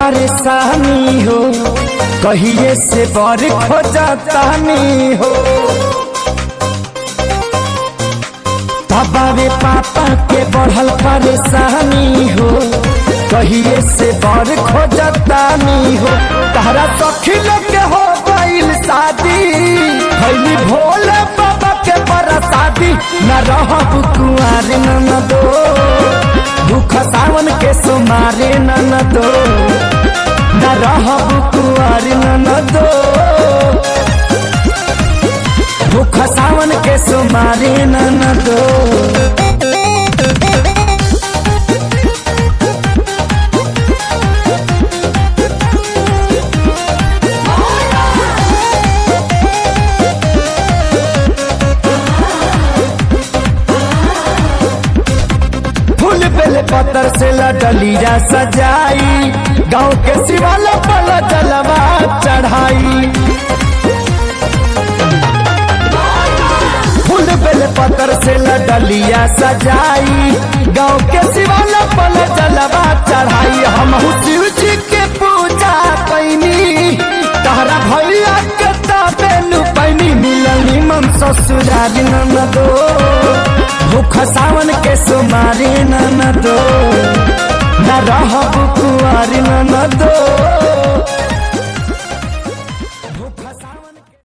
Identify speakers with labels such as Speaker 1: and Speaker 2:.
Speaker 1: परेशानी हो, कहिए से बर खोजतानी हो। बाबे पापा के बढ़ल परेशानी हो, कहिए से बर खोजतानी हो। तारा सखी लोग के हो गइल शादी, भइली भोले बाबा के बरसाती। न रहब कुंवार ननदो, भूख सावन के सोमारे ननदो। न रहब कुंवार ननदो, भूख सावन के सोमारे ननदो। पत्थर से लडलिया सजाई, गाँव के शिवाला पर जलवा चढ़ाई। फूल बेल पत्थर से लडलिया सजाई, गाँव के शिवाला पर जलवा चढ़ाई। हम शिव जी के पूजा कैनी, तारा भैया के तबेलू पैनी। मिलल निमन ससुरारी ननदो, भूख सावन के सोमारी